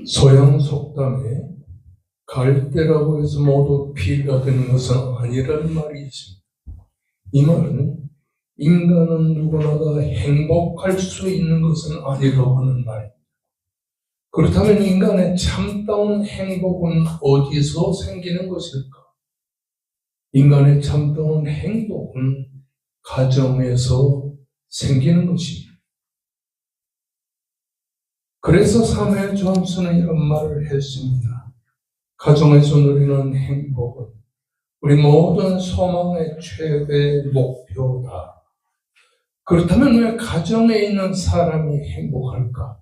서양 속담에 갈대라고 해서 모두 피가 되는 것은 아니라는 말이 있습니다. 이 말은 인간은 누구나 다 행복할 수 있는 것은 아니라고 하는 말입니다. 그렇다면 인간의 참다운 행복은 어디서 생기는 것일까? 인간의 참다운 행복은 가정에서 생기는 것입니다. 그래서 사무엘 존슨은 이런 말을 했습니다. 가정에서 누리는 행복은 우리 모든 소망의 최대 목표다. 그렇다면 왜 가정에 있는 사람이 행복할까?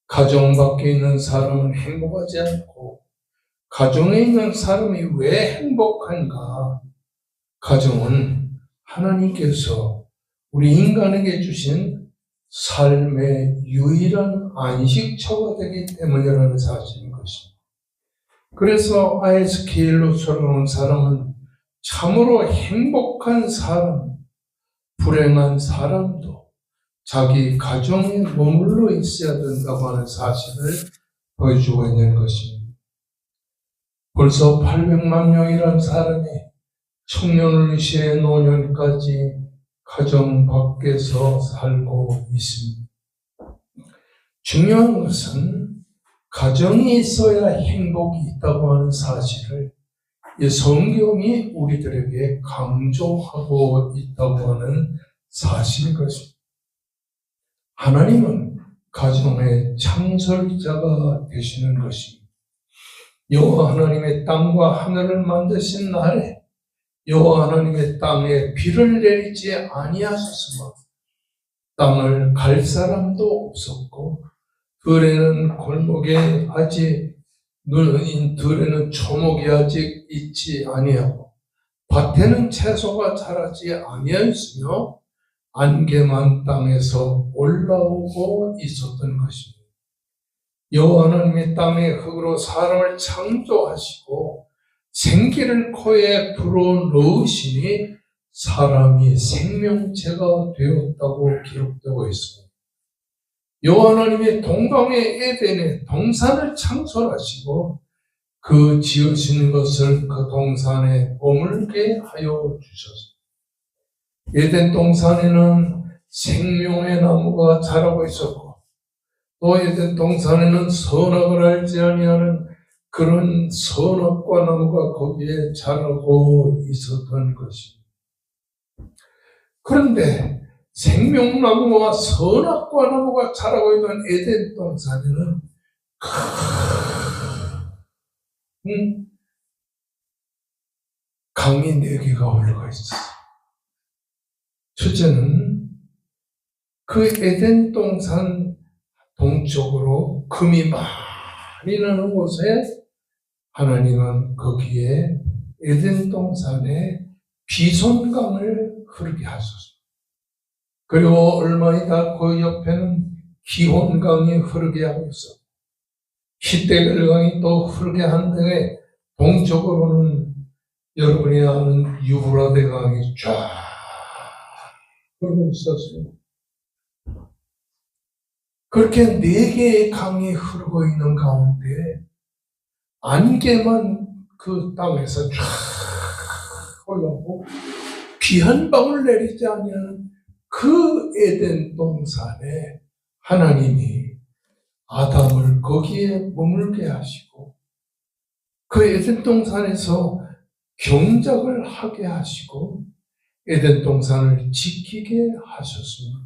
가정 밖에 있는 사람은 행복하지 않고 가정에 있는 사람이 왜 행복한가? 가정은 하나님께서 우리 인간에게 주신 삶의 유일한 안식처가 되기 때문이라는 사실인 것입니다. 그래서 아에스케일로 돌아온 사람은 참으로 행복한 사람, 불행한 사람도 자기 가정에 머물러 있어야 된다고 하는 사실을 보여주고 있는 것입니다. 벌써 800만 명이라는 사람이 청년을 시해 노년까지 가정 밖에서 살고 있습니다. 중요한 것은 가정이 있어야 행복이 있다고 하는 사실을 이 성경이 우리들에게 강조하고 있다고 하는 사실인 것입니다. 하나님은 가정의 창설자가 되시는 것입니다. 여호와 하나님의 땅과 하늘을 만드신 날에 여호와 하나님의 땅에 비를 내리지 아니하셨으므로 땅을 갈 사람도 없었고 들에는 골목에 아직 들에는 초목이 아직 있지 아니하고 밭에는 채소가 자라지 아니하였으며 안개만 땅에서 올라오고 있었던 것입니다. 여호와 하나님의 땅의 흙으로 사람을 창조하시고 생기를 코에 불어넣으시니 사람이 생명체가 되었다고 기록되고 있습니다. 여호와 하나님이 동방의 에덴에 동산을 창설하시고 그 지으신 것을 그 동산에 머물게 하여 주셨습니다. 에덴 동산에는 생명의 나무가 자라고 있었고 또 에덴 동산에는 선악을 알지 아니하는 그런 선악과 나무가 거기에 자라고 있었던 것입니다. 그런데 생명나무와 선악과 나무가 자라고 있는 에덴 동산에는 큰 강이 4개가 흘러가 있었어요. 첫째는 그 에덴 동산 동쪽으로 금이 많이 나는 곳에 하나님은 거기에 에덴 동산에 비손강을 흐르게 하셨습니다. 그리고 얼마 있다 그 옆에는 기혼강이 흐르게 하고 있어. 히데겔강이 또 흐르게 한 데에 동쪽으로는 여러분이 아는 유브라데 강이 쫙 흐르고 있었어요. 그렇게 4개의 강이 흐르고 있는 가운데 안개만 그 땅에서 쫙 올라오고 비 한 방울 내리지 아니하는 그 에덴 동산에 하나님이 아담을 거기에 머물게 하시고 그 에덴 동산에서 경작을 하게 하시고 에덴 동산을 지키게 하셨습니다.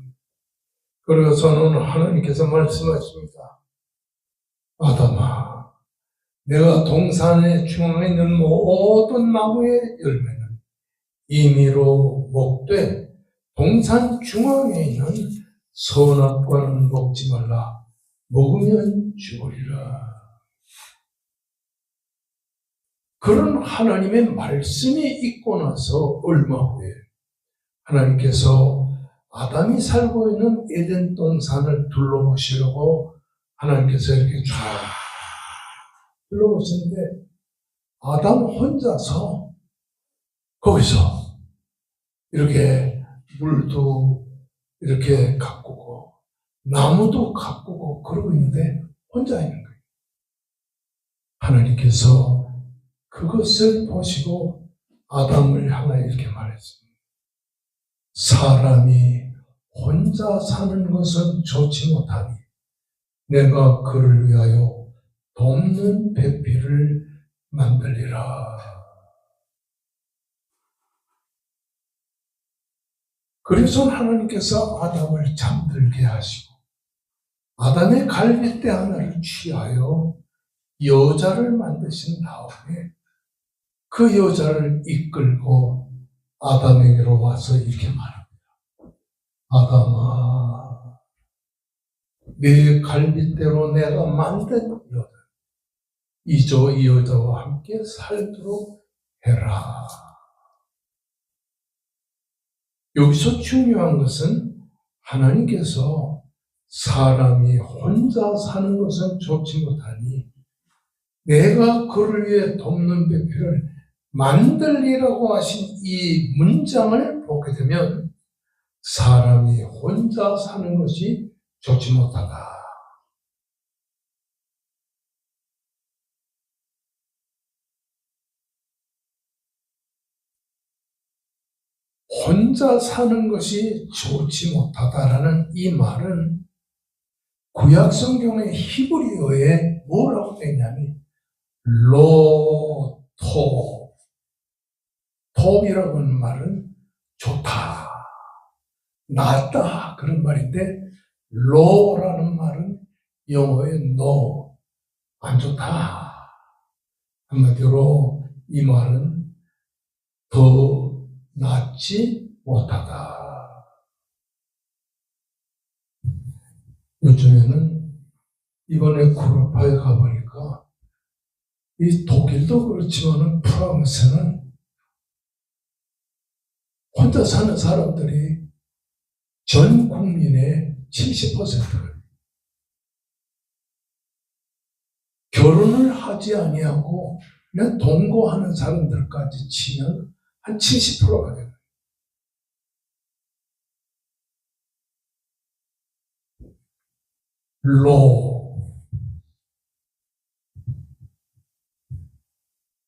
그래서는 하나님께서 말씀하십니다. 아담아, 내가 동산의 중앙에 있는 모든 나무의 열매는 임의로 먹되 동산 중앙에 있는 선악과는 먹지 말라. 먹으면 죽으리라. 그런 하나님의 말씀이 있고 나서 얼마 후에 하나님께서 아담이 살고 있는 에덴 동산을 둘러보시려고 하나님께서 이렇게 쫙 둘러보시는데 아담 혼자서 거기서 이렇게 물도 이렇게 가꾸고 나무도 가꾸고 그러고 있는데 혼자 있는 거예요. 하나님께서 그것을 보시고 아담을 향하여 이렇게 말했습니다. 사람이 혼자 사는 것은 좋지 못하니 내가 그를 위하여 돕는 배필을 만들리라. 그래서 하나님께서 아담을 잠들게 하시고 아담의 갈빗대 하나를 취하여 여자를 만드신 다음에 그 여자를 이끌고 아담에게로 와서 이렇게 말합니다. 아담아, 네 갈빗대로 내가 만든 여자, 이 여자와 함께 살도록 해라. 여기서 중요한 것은 하나님께서 사람이 혼자 사는 것은 좋지 못하니 내가 그를 위해 돕는 배필을 만들리라고 하신 이 문장을 보게 되면 사람이 혼자 사는 것이 좋지 못하다. 혼자 사는 것이 좋지 못하다라는 이 말은 구약 성경의 히브리어에 뭐라고 되어 있냐면 로토, 톱이라고 하는 말은 좋다, 낫다 그런 말인데 로라는 말은 영어의 no, 안 좋다. 한마디로 이 말은 더 낫지 못하다. 요즘에는 이번에 구르파에 가보니까 이 독일도 그렇지만 프랑스는 혼자 사는 사람들이 전 국민의 70%를 결혼을 하지 아니하고 그냥 동거하는 사람들까지 치면 한 70%가 돼요.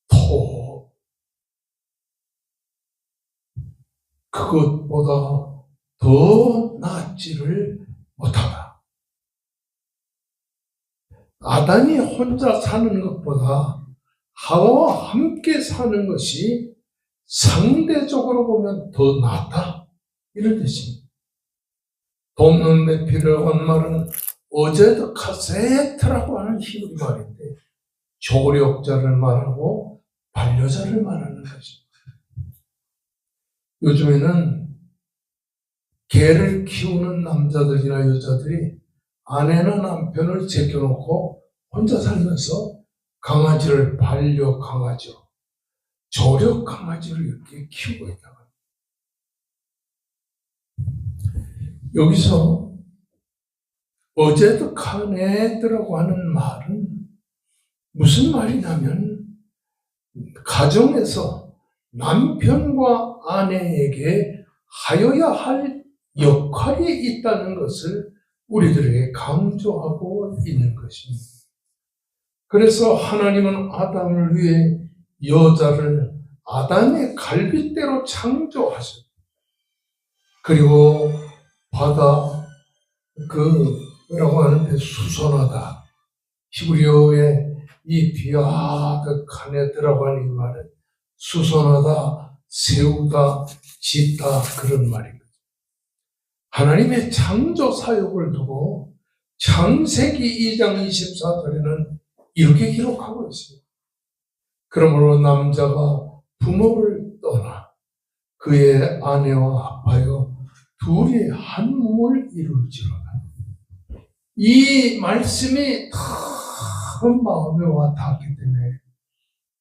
토, 그것보다 더 낫지를 못하다. 아담이 혼자 사는 것보다 하와와 함께 사는 것이 상대적으로 보면 더 낫다. 이런 뜻입니다. 돕는 배필이라고 하는 말은 어제도 카세트라고 하는 히브리 말인데 조력자를 말하고 반려자를 말하는 것입니다. 요즘에는 개를 키우는 남자들이나 여자들이 아내나 남편을 제껴놓고 혼자 살면서 강아지를 반려 강아지로, 조력 강아지를 이렇게 키우고 있다고 합니다. 여기서 어제도 카네드라고 하는 말은 무슨 말이냐면 가정에서 남편과 아내에게 하여야 할 역할이 있다는 것을 우리들에게 강조하고 있는 것입니다. 그래서 하나님은 아담을 위해 여자를 아담의 갈빗대로 창조하셨다. 그리고 바다 뭐라고 하는데 수선하다. 히브리어의 이 비아드 카네드라고 하는 이 말은 수선하다, 세우다, 짓다 그런 말입니다. 하나님의 창조 사역을 두고 창세기 2장 24절에는 이렇게 기록하고 있습니다. 그러므로 남자가 부모를 떠나 그의 아내와 합하여 둘이 한 몸을 이룰지로다. 이 말씀이 큰 마음에 와 닿았기 때문에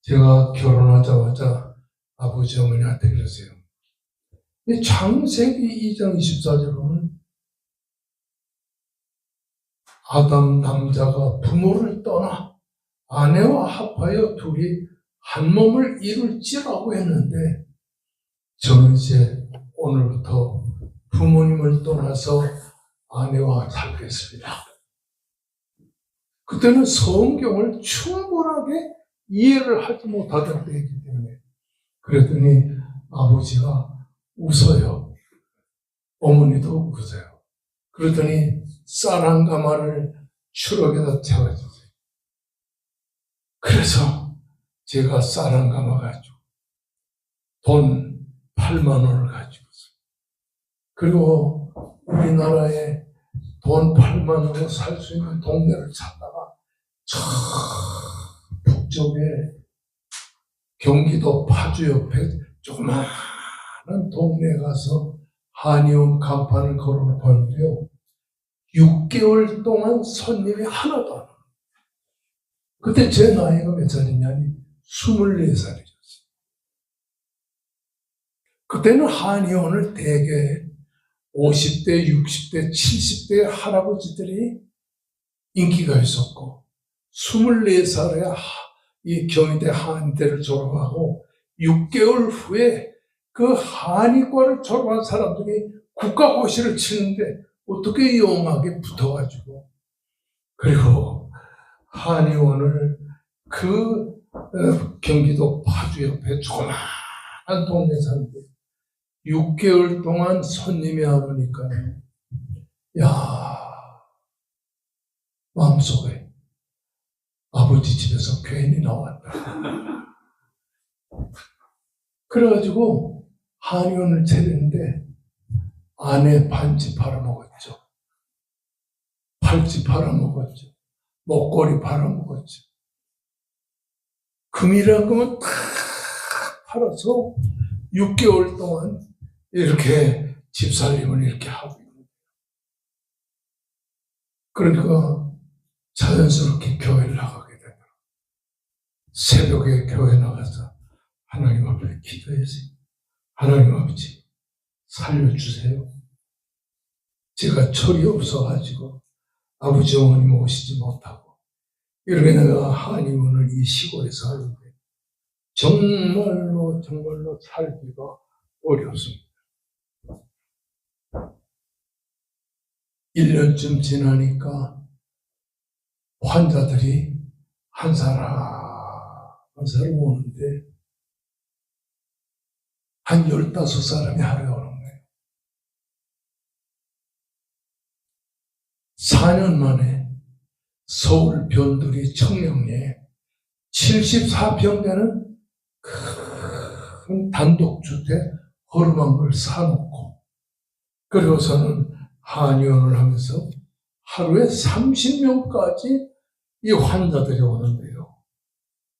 제가 결혼하자마자 아버지 어머니한테 그랬어요. 창세기 2장 24절은 아담 남자가 부모를 떠나 아내와 합하여 둘이 한 몸을 이룰지라고 했는데 저는 이제 오늘부터 부모님을 떠나서 아내와 살겠습니다. 그때는 성경을 충분하게 이해를 하지 못하던 때이기 때문에. 그랬더니 아버지가 웃어요. 어머니도 웃어요. 그랬더니 쌀 한 가마를 추럭에다 태워주세요. 그래서 제가 쌀 한 가마 가지고 돈 8만 원을 가지고 그리고 우리나라에 돈 8만 원으로 살 수 있는 동네를 찾다가 저 북쪽에 경기도 파주 옆에 조그마한 동네에 가서 한의원 간판을 걸어놓았는데요. 6개월 동안 손님이 하나도 안 와요. 그때 제 나이가 몇 살이냐니 24살이었어요. 그때는 한의원을 대개 50대, 60대, 70대 할아버지들이 인기가 있었고 24살에 이 경희대 한의대를 졸업하고 6개월 후에 그 한의과를 졸업한 사람들이 국가고시를 치는데 어떻게 영하게 붙어가지고 그리고 한의원을 그 경기도 파주 옆에 조그마한 동네 사는데 6개월 동안 손님이 안 오니까 마음속에 아버지 집에서 괜히 나왔다. 그래가지고 한의원을 차렸는데 안에 반지 팔아먹었죠. 팔찌 팔아먹었죠. 목걸이 팔아먹었죠. 금이라는 거면 다 팔아서 6개월 동안 이렇게 집살림을 이렇게 하고 있는 거예요. 그러니까 자연스럽게 교회를 나가게 되더라고요. 새벽에 교회 나가서 하나님 앞에 기도했어요. 하나님 아버지 살려주세요. 제가 철이 없어가지고 아버지 어머님 오시지 못하고 이렇게 내가 한의원을 이 시골에서 하는데 정말로 살기가 어렵습니다. 1년쯤 지나니까 환자들이 한 사람 오는데 한 15사람이 하루에 오는 거예요. 4년 만에 서울 변두리 청량리에 74평 되는 큰 단독주택 허름한 걸 사놓고 그리고서는 한의원을 하면서 하루에 30명까지 이 환자들이 오는데요.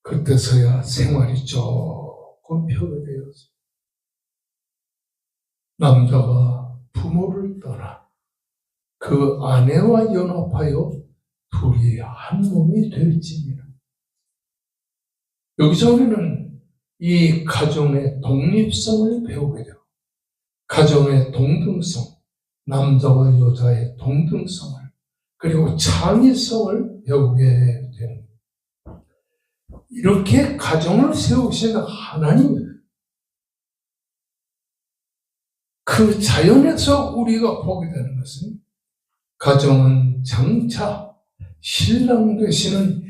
그때서야 생활이 조금 편해졌어요. 남자가 부모를 떠나 그 아내와 연합하여 둘이 한 몸이 될지니라. 여기서 우리는 이 가정의 독립성을 배우게 되고 가정의 동등성, 남자와 여자의 동등성을 그리고 창의성을 배우게 되는 거예요. 이렇게 가정을 세우신 하나님은 그 자연에서 우리가 보게 되는 것은 가정은 장차 신랑 되시는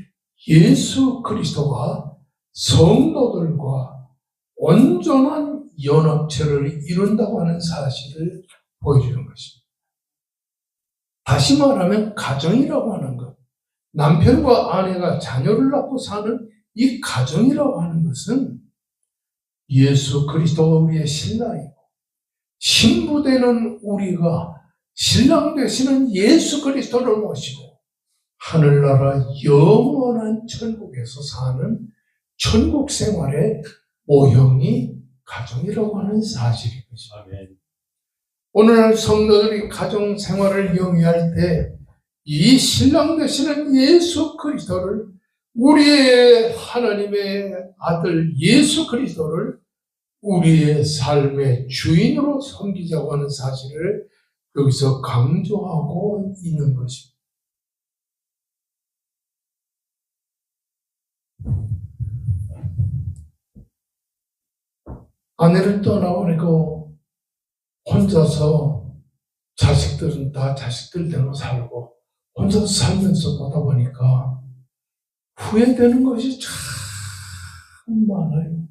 예수 그리스도가 성도들과 온전한 연합체를 이룬다고 하는 사실을 보여주는 것입니다. 다시 말하면 가정이라고 하는 것, 남편과 아내가 자녀를 낳고 사는 이 가정이라고 하는 것은 예수 그리스도가 우리의 신랑이고 신부되는 우리가 신랑 되시는 예수 그리스도를 모시고 하늘나라 영원한 천국에서 사는 천국 생활의 모형이 가정이라고 하는 사실인 것입니다. 오늘날 성도들이 가정 생활을 영위할 때 이 신랑 되시는 예수 그리스도를 우리의 하나님의 아들 예수 그리스도를 우리의 삶의 주인으로 섬기자고 하는 사실을 여기서 강조하고 있는 것입니다. 아내를 떠나보내고 혼자서 자식들은 다 자식들대로 살고 혼자 살면서 보다 보니까 후회되는 것이 참 많아요.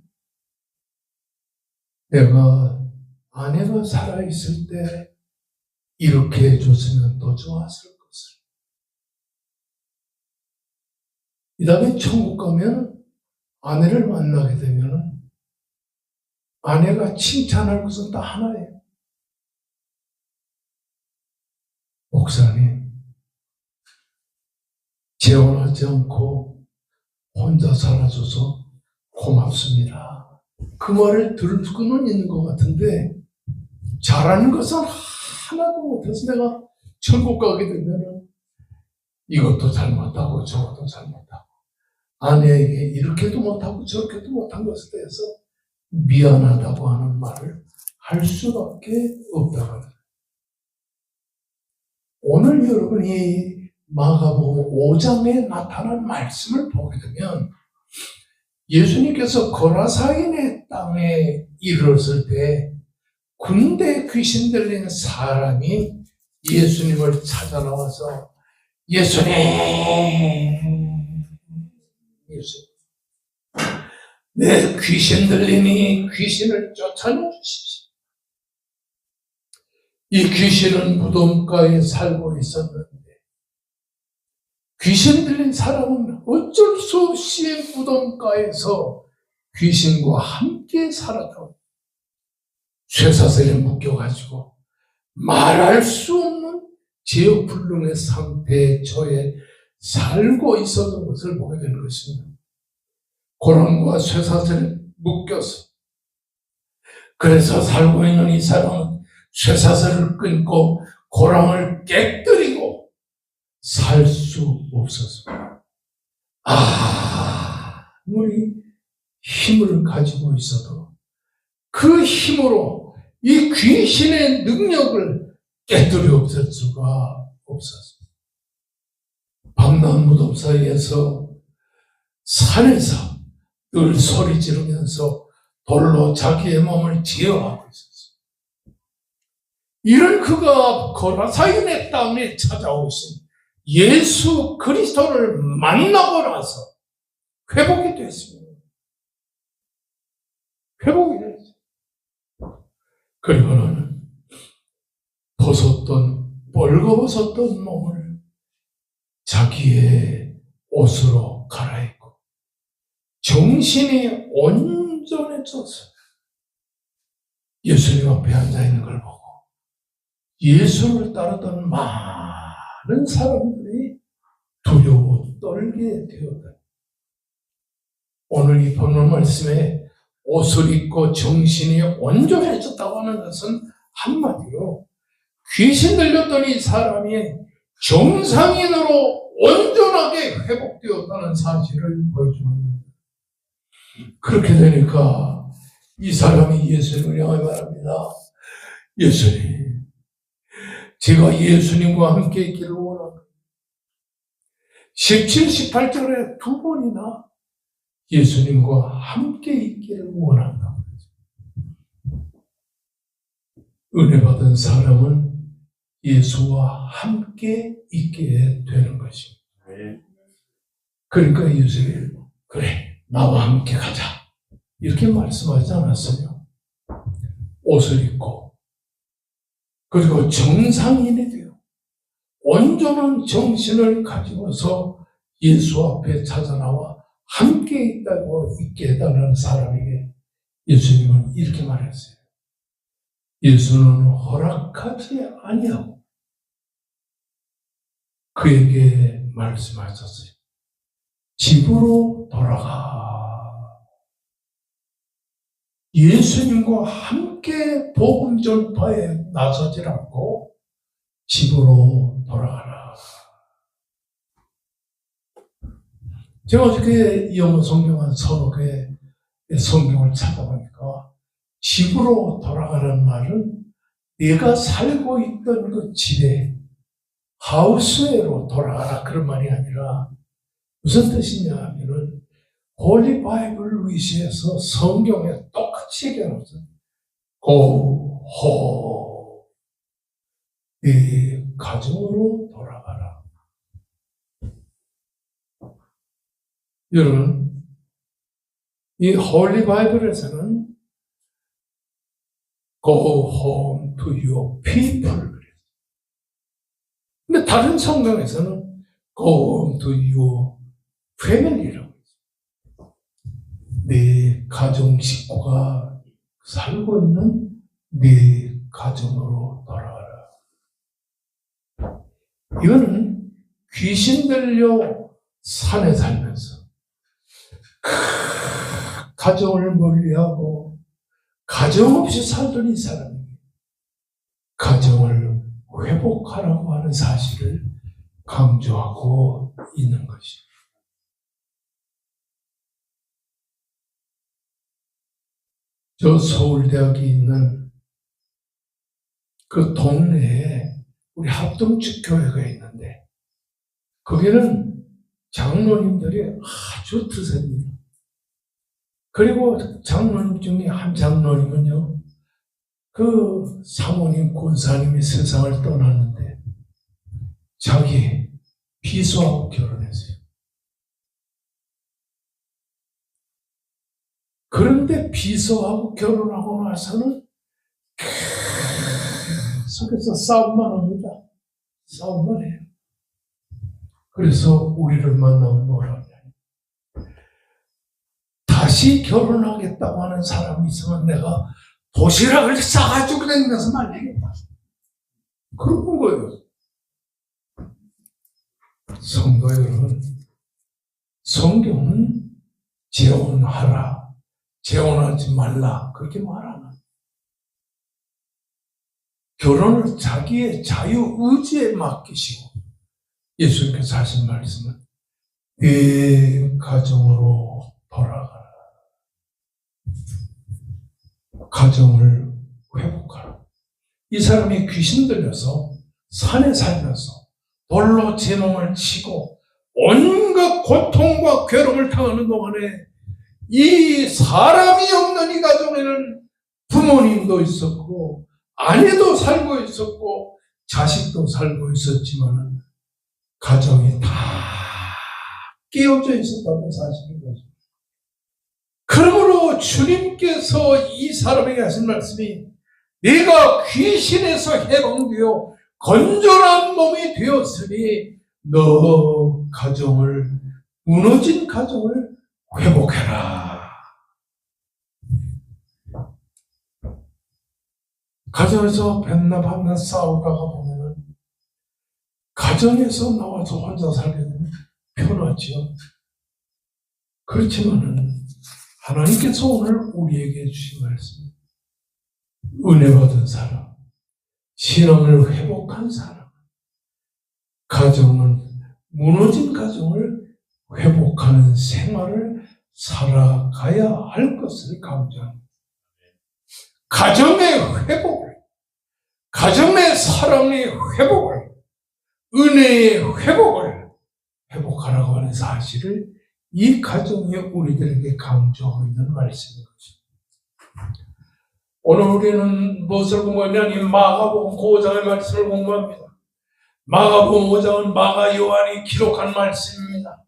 내가 아내가 살아있을 때 이렇게 해줬으면 더 좋았을 것을. 이 다음에 천국 가면 아내를 만나게 되면 아내가 칭찬할 것은 딱 하나예요. 목사님, 재혼하지 않고 혼자 살아줘서 고맙습니다. 그 말을 들을 수는 있는 것 같은데 잘하는 것은 하나도 못해서 내가 천국 가게 되면 이것도 잘못하고 저것도 잘못하고 아내에게 이렇게도 못하고 저렇게도 못한 것에 대해서 미안하다고 하는 말을 할 수밖에 없다고. 오늘 여러분이 마가복음 5장에 나타난 말씀을 보게 되면 예수님께서 고라사인의 땅에 이르렀을 때 군대 귀신 들린 사람이 예수님을 찾아 나와서 예수님, 내 귀신 들리니 귀신을 쫓아내 주십시오. 이 귀신은 무덤가에 살고 있었는데 귀신 들린 사람은 어쩔 수 없이 무덤가에서 귀신과 함께 살았다. 쇠사슬에 묶여가지고 말할 수 없는 제어불능의 상태에 처해 살고 있었던 것을 보게 되는 것입니다. 고랑과 쇠사슬에 묶여서 그래서 살고 있는 이 사람은 쇠사슬을 끊고 고랑을 깨뜨리고 살 수 없었습니다. 아무리 힘을 가지고 있어도 그 힘으로 이 귀신의 능력을 깨뜨려 없앨 수가 없었습니다. 밤낮 무덤 사이에서 산에서 늘 소리 지르면서 돌로 자기의 몸을 제어하고 있었어요. 이런 그가 고라사인의 땅에 찾아오신 예수 그리스도를 만나고 나서 회복이 됐습니다. 회복이 됐어요. 그리고는 벌거벗었던 몸을 자기의 옷으로 갈아입고 정신이 온전해져서 예수님 앞에 앉아있는 걸 보고 예수를 따르던 많은 사람들이 두려워 떨게 되었다. 오늘 이 본문 말씀에 옷을 입고 정신이 온전해졌다고 하는 것은 한마디로 귀신 들렸던 이 사람이 정상인으로 온전하게 회복되었다는 사실을 보여주는 겁니다. 그렇게 되니까 이 사람이 예수님을 향해 말합니다. 예수님, 제가 예수님과 함께 있기를 원합니다. 17, 18절에 두 번이나 예수님과 함께 있기를 원한다. 은혜 받은 사람은 예수와 함께 있게 되는 것입니다. 그러니까 예수님, 그래, 나와 함께 가자, 이렇게 말씀하지 않았어요. 옷을 입고 그리고 정상인이 되어 온전한 정신을 가지고서 예수 앞에 찾아나와 함께 있다고 있게 해달라는 사람에게 예수님은 이렇게 말했어요. 예수는 허락하지 아니하고 그에게 말씀하셨어요. 집으로 돌아가. 예수님과 함께 복음 전파에 나서질 않고 집으로 돌아가라. 제가 어저께 영어 성경한 서너 개의 성경을 찾아보니까 집으로 돌아가는 말은 내가 살고 있던 그 집에 하우스웨로 돌아가라, 그런 말이 아니라 무슨 뜻이냐 하면은 홀리 바이블을 위시해서 성경에 똑같이 얘기하면서 go home, 네 가정으로 돌아가라. 여러분, 이 홀리 바이블에서는 Go home to your people. 근데 다른 성경에서는 Go home to your family라고 했어요. 네 가정 식구가 살고 있는 네 가정으로 돌아가라. 이거는 귀신 들려 산에 살면서 가정을 멀리하고 가정 없이 살던 이 사람이 가정을 회복하라고 하는 사실을 강조하고 있는 것입니다. 저 서울대학이 있는 그 동네에 우리 합동측 교회가 있는데 거기는 장로님들이 아주 드셉니다. 그리고 장로님 중에 한 장로님은요, 그 사모님 권사님이 세상을 떠났는데 자기 비서하고 결혼했어요. 그런데 비서하고 결혼하고 나서는 계속해서 싸움만 합니다. 싸움만 해요. 그래서 우리를 만나면 뭐라 하냐. 다시 결혼하겠다고 하는 사람이 있으면 내가 도시락을 싸가지고 다니면서 말리겠다. 그런 거예요. 성도 여러분, 성경은 재혼하라, 재혼하지 말라 그렇게 말하는, 결혼을 자기의 자유의지에 맡기시고 예수님께서 하신 말씀은 내 가정으로 돌아가라. 가정을 회복하라. 이 사람이 귀신 들려서 산에 살면서 돌로 제 몸을 치고 온갖 고통과 괴로움을 당하는 동안에 이 사람이 없는 이 가정에는 부모님도 있었고 아내도 살고 있었고 자식도 살고 있었지만 가정이 다 깨어져 있었다는 사실인 거죠. 그러므로 주님께서 이 사람에게 하신 말씀이 네가 귀신에서 해방되어 건전한 몸이 되었으니 너 가정을, 무너진 가정을 회복해라. 가정에서 맨날 밤낮 싸우다가 보면은 가정에서 나와서 혼자 살게 되면 편하죠. 그렇지만은 하나님께서 오늘 우리에게 주신 말씀, 은혜 받은 사람, 신앙을 회복한 사람, 가정은 무너진 가정을 회복하는 생활을 살아가야 할 것을 강조합니다. 가정의 회복을, 가정의 사랑의 회복을, 은혜의 회복을 회복하라고 하는 사실을 이 가정이 우리들에게 강조하고 있는 말씀인 것입니다. 오늘 우리는 무엇을 공부하냐니 마가복음 5장의 말씀을 공부합니다. 마가복음 5장은 마가 요한이 기록한 말씀입니다.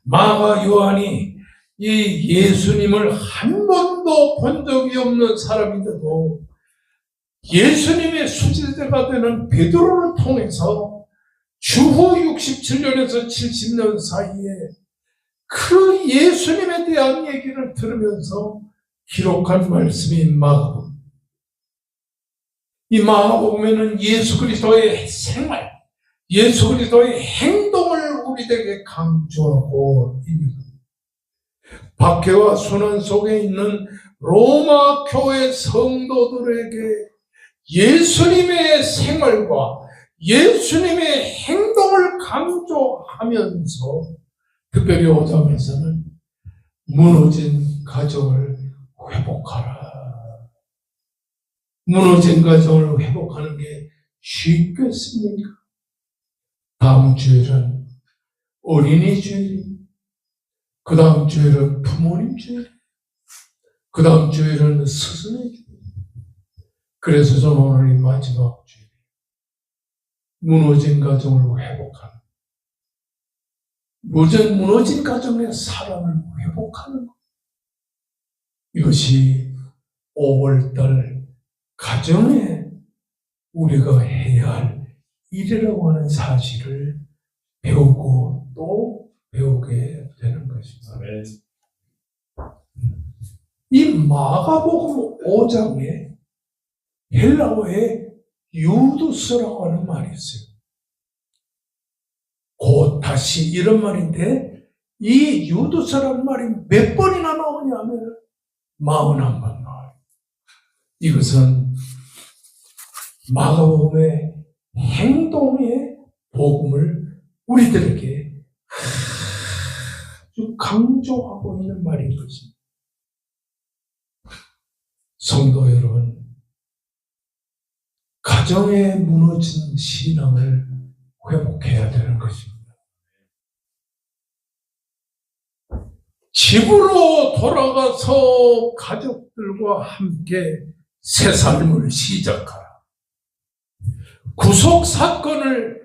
마가 요한이 이 예수님을 한 번도 본 적이 없는 사람인데도 예수님의 수제자가 되는 베드로를 통해서 주후 67년에서 70년 사이에 그 예수님에 대한 얘기를 들으면서 기록한 말씀이 마가복음. 이 마가복음에는 예수 그리스도의 생활, 예수 그리스도의 행동을 우리에게 강조하고 있는 겁니다. 박해와 순환 속에 있는 로마 교회 성도들에게 예수님의 생활과 예수님의 행동을 강조하면서 특별히 5장에서는 무너진 가정을 회복하라. 무너진 가정을 회복하는 게 쉽겠습니까? 다음 주일은 어린이 주일, 그 다음 주일은 부모님 주일, 그 다음 주일은 스승의 주일. 그래서 저는 오늘 이 마지막 주일, 무너진 가정을 회복하는, 무너진 가정의 사랑을 회복하는 것. 이것이 5월달 가정에 우리가 해야 할 일이라고 하는 사실을 배우고 또 배우게 되는 것입니다. 이 마가복음 5장에 헬라어에 유두스라고 하는 말이 있어요. 곧 다시 이런 말인데 이 유두스라는 말이 몇 번이나 나오냐면 41번 나와요. 이것은 마가복음의 행동의 복음을 우리들에게 아주 강조하고 있는 말인 것입니다. 성도 여러분, 가정에 무너진 신앙을 회복해야 되는 것입니다. 집으로 돌아가서 가족들과 함께 새 삶을 시작하라. 구속 사건을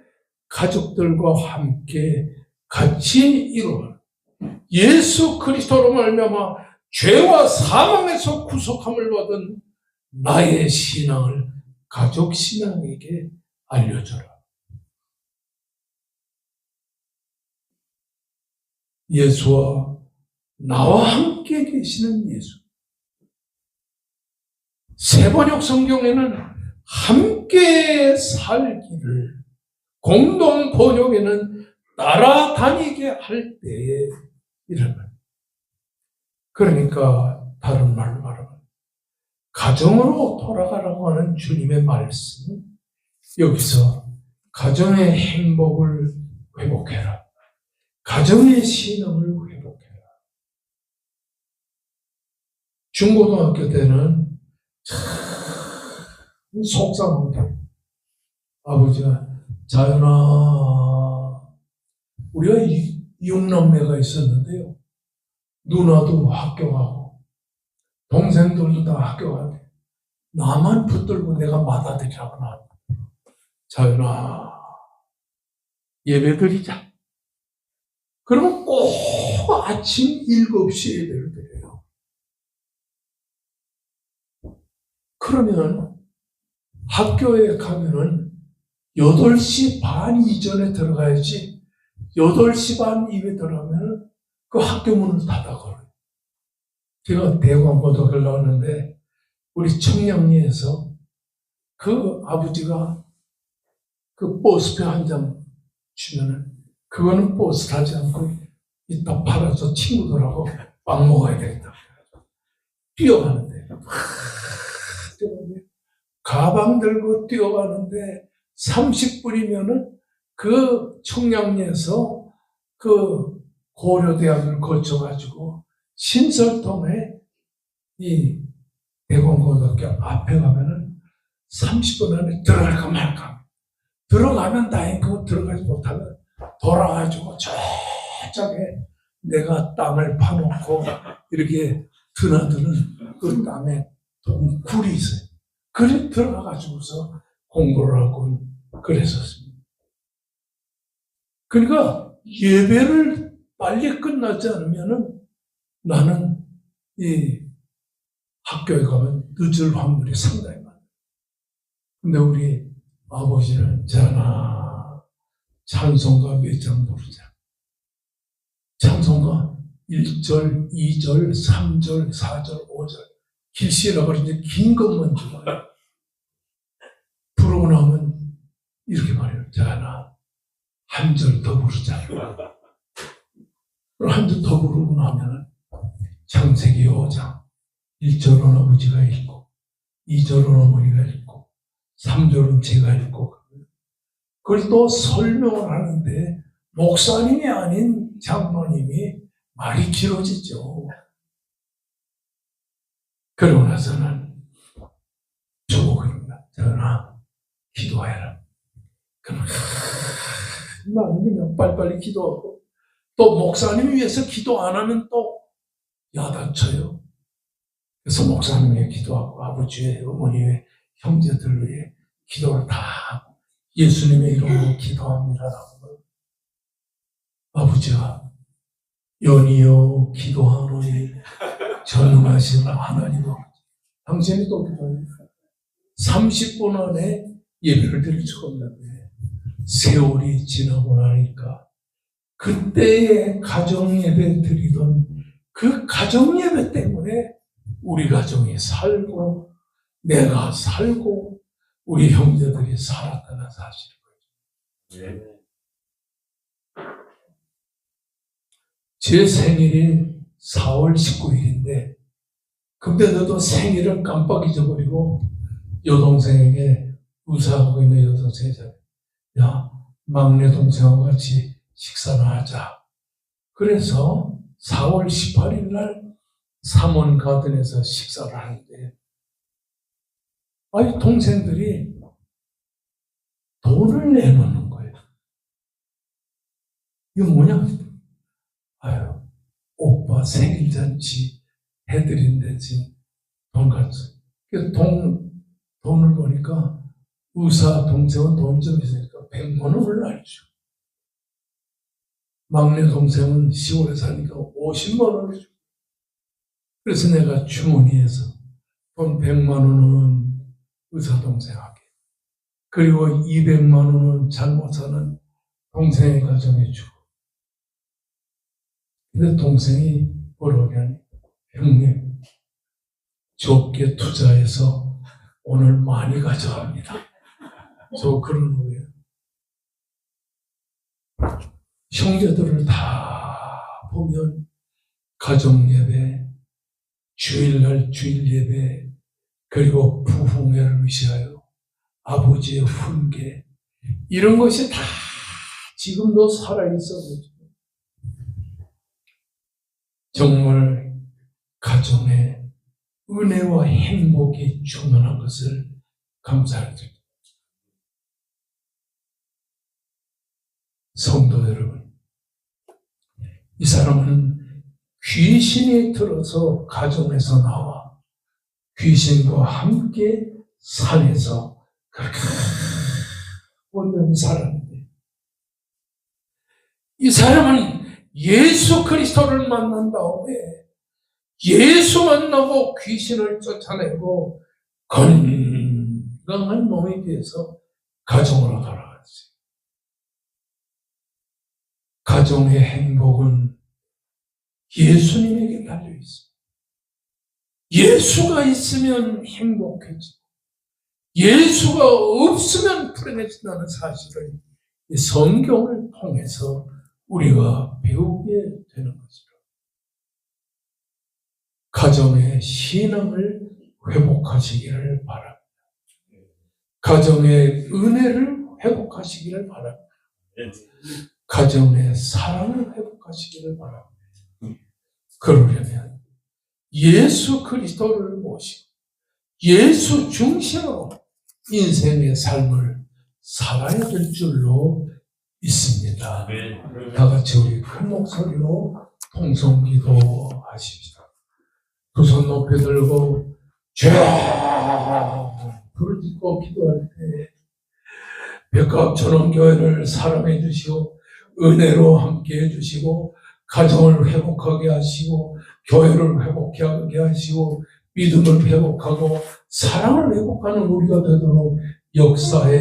가족들과 함께 같이 이루어라. 예수 그리스도로 말미암아 죄와 사망에서 구속함을 받은 나의 신앙을 가족 신앙에게 알려줘라. 예수와 나와 함께 계시는 예수. 세번역 성경에는 함께 살기를, 공동 번역에는 따라다니게 할 때에 이런 말. 그러니까 다른 말로 말하면 가정으로 돌아가라고 하는 주님의 말씀은 여기서 가정의 행복을 회복해라. 가정의 신앙을 회복해라. 중고등학교 때는 참 속상한데 아버지가 자연아, 우리가 6남매가 있었는데요. 누나도 학교 가고 동생들도 다 학교 가는데 나만 붙들고 내가 맞아들이라고 나. 자연아, 예배 드리자. 그러면 꼭 아침 7시에 예배를 드려요. 그러면 학교에 가면은 8시 반 이전에 들어가야지 8시 반 이후에 들어가면 그 학교 문을 닫아버려요. 제가 대구고등학교를 나왔는데 우리 청량리에서 그 아버지가 그 버스표 한 장 주면은 그거는 버스 타지 않고 이따 팔아서 친구들하고 빵 먹어야 되겠다. 뛰어가는데 가방 들고 뛰어가는데 30분이면은 그 청량리에서 그 고려대학을 거쳐가지고 신설동에 이 대공고등학교 앞에 가면은 30분 안에 들어갈까 말까. 들어가면 다행이고 들어가지 못하면 돌아가지고 저쪽에 내가 땅을 파놓고 이렇게 드나드는 그 땅에 굴이 있어요. 그래 들어가가지고서 공부를 하고 그랬었습니다. 그러니까 예배를 빨리 끝나지 않으면은 나는 이 학교에 가면 늦을 확률이 상당히 많아요. 근데 우리 아버지는 자나 찬송가 몇 장 부르자. 찬송가 1절, 2절, 3절, 4절, 5절 길시라고 그러는데 긴 것만 좋아요. 부르고 나면 이렇게 말해요. 자나 한 절 더 부르자. 한 절 더 부르고 나면 창세기 5장 1절은 아버지가 읽고 2절은 어머니가 읽고 3절은 제가 읽고 그걸 또 설명을 하는데 목사님이 아닌 장로님이 말이 길어지죠. 그러고 나서는 저보고 그럽니다. 전하 기도해라. 그럼 나는 그냥 빨리빨리 기도하고 또 목사님 위해서 기도 안 하면 또 야단쳐요. 그래서 목사님 위해 기도하고 아버지 위해 어머니 위해 형제들 위해 기도를 다 하고 예수님의 이름으로 기도합니다라고. 아버지와 연이여 기도하노니 전능하신 하나님 아버지, 당신이 또 기도합니다. 30분 안에 예배를 드릴 수가 없는데 세월이 지나고 나니까 그때의 가정예배 드리던 그 가정예배 때문에 우리 가정이 살고 내가 살고 우리 형제들이 살았다는 사실이에요. 제 생일이 4월 19일인데 근데 너도 생일을 깜빡 잊어버리고 여동생에게 의사하고 있는 여동생이 야 막내 동생하고 같이 식사나 하자. 그래서 4월 18일 날 삼원 가든에서 식사를 하는데 아니 동생들이 돈을 내놓는 거예요. 이거 뭐냐? 아유 오빠 생일잔치 해드린다지 돈 같이. 그래서 돈을 보니까 의사 동생은 돈 좀 있으니까 100만 원을 날죠. 막내 동생은 10월에 사니까 50만 원을 줘. 그래서 내가 주머니에서 돈 100만 원은 의사 동생에게 그리고 200만 원은 잘못 사는 동생의 가정에 주고. 근데 동생이 뭐라냐니 형님 좁게 투자해서 오늘 많이 가져갑니다. 저 그런 거예요. 형제들을 다 보면 가정예배, 주일날 주일예배, 그리고 부흥회를 위시하여 아버지의 훈계 이런 것이 다 지금도 살아있어요. 정말 가정의 은혜와 행복이 충만한 것을 감사드립니다. 성도 여러분, 이 사람은 귀신이 들어서 가정에서 나와 귀신과 함께 산에서 그렇게 온전히 살았는데 이 사람은 예수 그리스도를 만난 다음에 예수 만나고 귀신을 쫓아내고 건강한 몸에 비해서 가정으로 돌아갔어요. 가정의 행복은 예수님에게 달려 있습니다. 예수가 있으면 행복해지고 예수가 없으면 불행해진다는 사실을 이 성경을 통해서 우리가 배우게 되는 것이죠. 가정의 신앙을 회복하시기를 바랍니다. 가정의 은혜를 회복하시기를 바랍니다. 가정의 사랑을 회복하시기를 바랍니다. 그러려면 예수 그리스도를 모시고 예수 중심으로 인생의 삶을 살아야 될 줄로 있습니다. 다 같이 우리 큰 목소리로 통성기도 하십시다. 두 손 높이 들고 불을 딛고 기도할 때 백합천원교회를 사랑해 주시고 은혜로 함께 해주시고 가정을 회복하게 하시고 교회를 회복하게 하시고 믿음을 회복하고 사랑을 회복하는 우리가 되도록 역사에